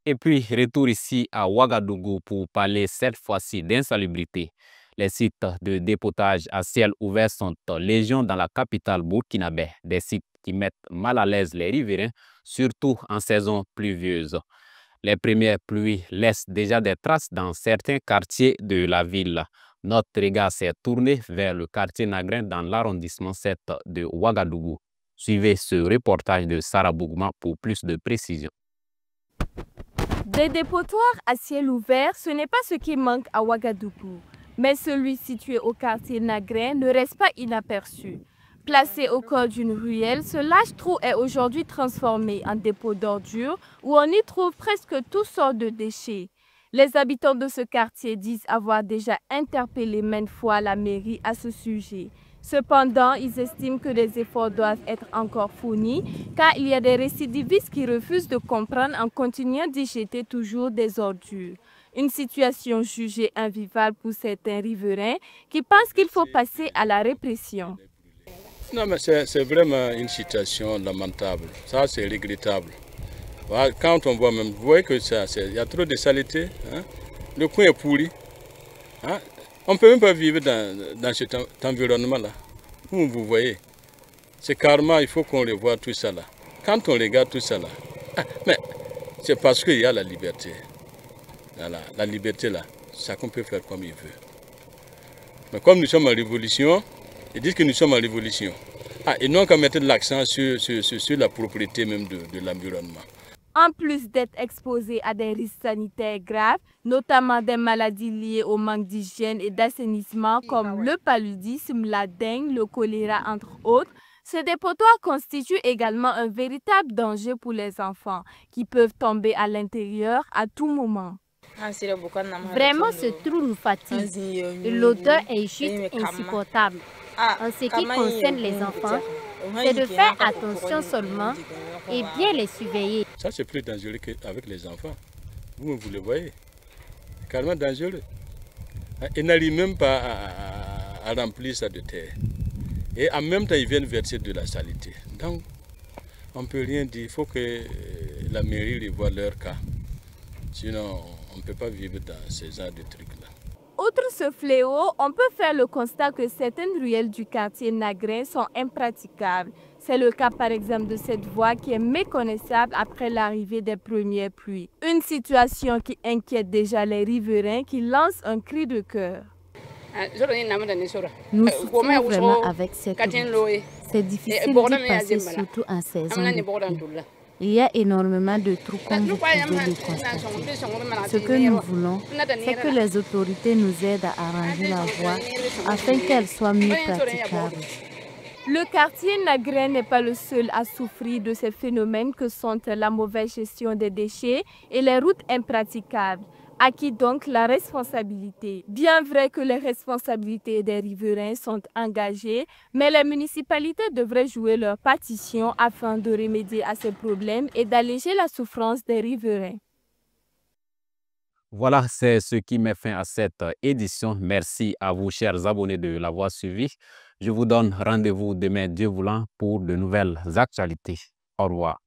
Et puis, retour ici à Ouagadougou pour parler cette fois-ci d'insalubrité. Les sites de dépotage à ciel ouvert sont légion dans la capitale burkinabé, des sites qui mettent mal à l'aise les riverains, surtout en saison pluvieuse. Les premières pluies laissent déjà des traces dans certains quartiers de la ville. Notre regard s'est tourné vers le quartier Nagrin dans l'arrondissement 7 de Ouagadougou. Suivez ce reportage de Sarah Bougma pour plus de précision. Des dépotoirs à ciel ouvert, ce n'est pas ce qui manque à Ouagadougou. Mais celui situé au quartier Nagrin ne reste pas inaperçu. Placé au cœur d'une ruelle, ce lâche trou est aujourd'hui transformé en dépôt d'ordures où on y trouve presque toutes sortes de déchets. Les habitants de ce quartier disent avoir déjà interpellé maintes fois la mairie à ce sujet. Cependant, ils estiment que des efforts doivent être encore fournis car il y a des récidivistes qui refusent de comprendre en continuant d'y jeter toujours des ordures. Une situation jugée invivable pour certains riverains qui pensent qu'il faut passer à la répression. Non, mais c'est vraiment une situation lamentable. Ça, c'est regrettable. Quand on voit même, vous voyez que il y a trop de saleté. Hein? Le coin est pourri. Hein? On ne peut même pas vivre dans cet environnement-là. Vous voyez, c'est carrément, il faut qu'on revoie tout ça là. Quand on regarde tout ça là, mais c'est parce qu'il y a la liberté. Voilà, la liberté là, chacun peut faire comme il veut. Mais comme nous sommes en révolution, ils disent que nous sommes en révolution. Ils n'ont qu'à mettre l'accent sur la propriété même de l'environnement. En plus d'être exposés à des risques sanitaires graves, notamment des maladies liées au manque d'hygiène et d'assainissement comme le paludisme, la dengue, le choléra entre autres, ces dépotoirs constituent également un véritable danger pour les enfants qui peuvent tomber à l'intérieur à tout moment. Vraiment, ce trou nous fatigue. L'odeur est juste insupportable. En ce qui concerne les enfants, c'est de faire attention seulement et bien les surveiller. Ça, c'est plus dangereux qu'avec les enfants. Vous le voyez, c'est carrément dangereux. Ils n'arrivent même pas à remplir ça de terre. Et en même temps, ils viennent verser de la saleté. Donc, on ne peut rien dire. Il faut que la mairie revoie leur cas. Sinon, on ne peut pas vivre dans ces genres de trucs-là. Outre ce fléau, on peut faire le constat que certaines ruelles du quartier Nagrin sont impraticables. C'est le cas par exemple de cette voie qui est méconnaissable après l'arrivée des premières pluies. Une situation qui inquiète déjà les riverains qui lancent un cri de cœur. Nous souffrons vraiment avec cette route. C'est difficile d'y passer, surtout en saison de pluie. Il y a énormément de trous comme vous pouvez le constater. Ce que nous voulons, c'est que les autorités nous aident à arranger la voie afin qu'elle soit mieux praticable. Le quartier Nagrin n'est pas le seul à souffrir de ces phénomènes que sont la mauvaise gestion des déchets et les routes impraticables. À qui donc la responsabilité? Bien vrai que les responsabilités des riverains sont engagées, mais les municipalités devraient jouer leur partition afin de remédier à ces problèmes et d'alléger la souffrance des riverains. Voilà, c'est ce qui met fin à cette édition. Merci à vous, chers abonnés, de l'avoir suivi. Je vous donne rendez-vous demain, Dieu voulant, pour de nouvelles actualités. Au revoir.